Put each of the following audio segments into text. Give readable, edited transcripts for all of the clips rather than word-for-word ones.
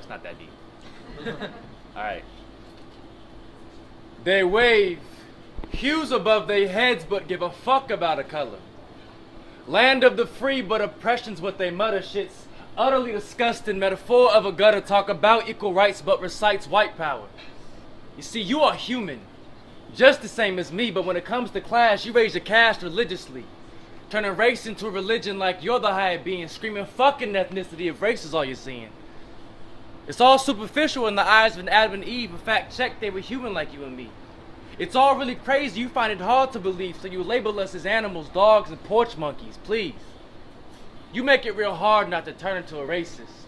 It's not that deep. Alright. They wave hues above their heads but give a fuck about a color. Land of the free but oppression's what they mutter. Shit's utterly disgusting. Metaphor of a gutter. Talk about equal rights but recites white power. You see, you are human, just the same as me, but when it comes to class, you raise your caste religiously. Turning race into a religion like you're the higher being. Screaming fucking ethnicity if race is all you're seeing. It's all superficial in the eyes of an Adam and Eve. In fact, check, they were human like you and me. It's all really crazy, you find it hard to believe, so you label us as animals, dogs, and porch monkeys, please. You make it real hard not to turn into a racist.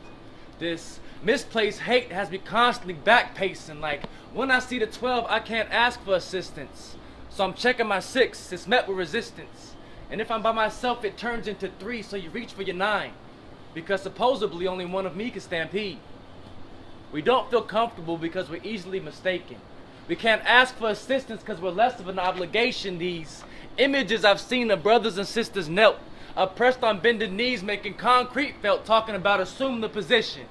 This misplaced hate has me constantly back-pacing, like, when I see the 12, I can't ask for assistance. So I'm checking my 6, it's met with resistance. And if I'm by myself, it turns into 3, so you reach for your 9. Because supposedly only one of me can stampede. We don't feel comfortable because we're easily mistaken. We can't ask for assistance because we're less of an obligation. These images I've seen of brothers and sisters knelt, oppressed on bended knees, making concrete felt, talking about assume the position.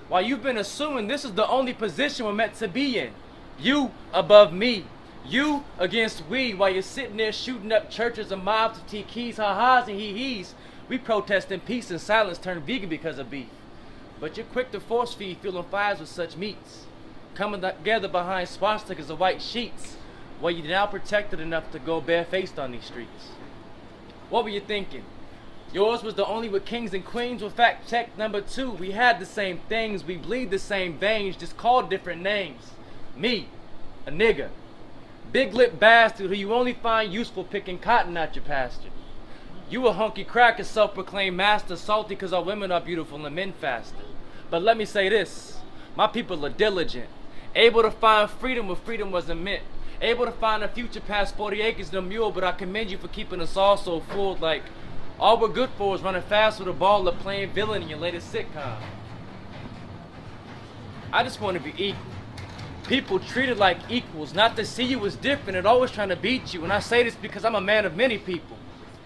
While you've been assuming this is the only position we're meant to be in. You above me. You against we. While you're sitting there shooting up churches and mobs of tikis, ha-has and hee-hees. We protest in peace and silence, turn vegan because of beef. But you're quick to force feed, fueling fires with such meats. Coming together behind swastikas of white sheets. While you're now protected enough to go barefaced on these streets. What were you thinking? Yours was the only with kings and queens. Well, fact check number 2. We had the same things. We bleed the same veins, just called different names. Me, a nigga. Big lip bastard who you only find useful picking cotton out your pasture. You a hunky cracker, self-proclaimed master, salty cause our women are beautiful and men faster. But let me say this, my people are diligent. Able to find freedom where freedom wasn't meant. Able to find a future past 40 acres and a mule, but I commend you for keeping us all so fooled like all we're good for is running fast with a ball or playing villain in your latest sitcom. I just want to be equal. People treated like equals, not to see you as different and always trying to beat you. And I say this because I'm a man of many people,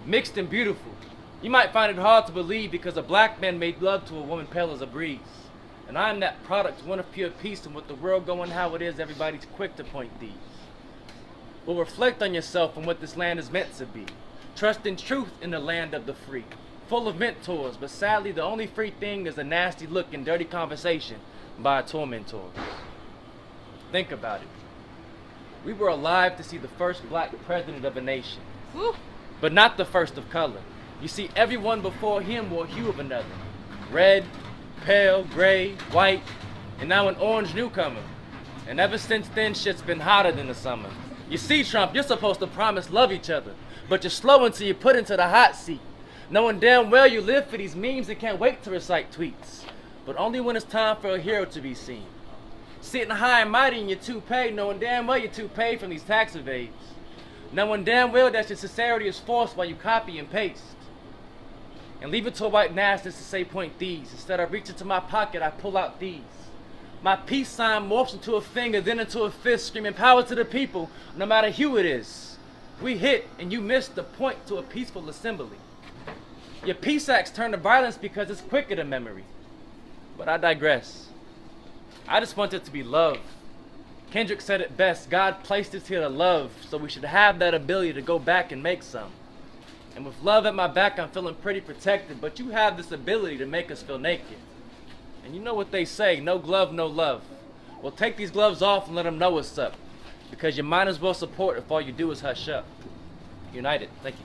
mixed and beautiful. You might find it hard to believe because a black man made love to a woman pale as a breeze. And I'm that product, one of pure peace, and with the world going how it is, everybody's quick to point these. Well, reflect on yourself and what this land is meant to be. Trust in truth in the land of the free. Full of mentors, but sadly the only free thing is a nasty look and dirty conversation by a tormentor. Think about it. We were alive to see the first black president of a nation. Woo. But not the first of color. You see, everyone before him wore a hue of another. Red, pale, gray, white, and now an orange newcomer. And ever since then, shit's been hotter than the summer. You see, Trump, you're supposed to promise love each other, but you're slow until you're put into the hot seat. Knowing damn well you live for these memes and can't wait to recite tweets. But only when it's time for a hero to be seen. Sitting high and mighty in your toupee, knowing damn well you're too paid from these tax evades. Knowing damn well that your sincerity is forced while you copy and paste. And leave it to a white nationalist to say point these. Instead of reaching to my pocket, I pull out these. My peace sign morphs into a finger, then into a fist, screaming power to the people, no matter who it is. We hit and you missed the point to a peaceful assembly. Your peace acts turn to violence because it's quicker than memory. But I digress. I just want it to be love. Kendrick said it best, God placed us here to love, so we should have that ability to go back and make some. And with love at my back, I'm feeling pretty protected, but you have this ability to make us feel naked. And you know what they say, no glove, no love. Well, take these gloves off and let them know what's up, because you might as well support if all you do is hush up. United. Thank you.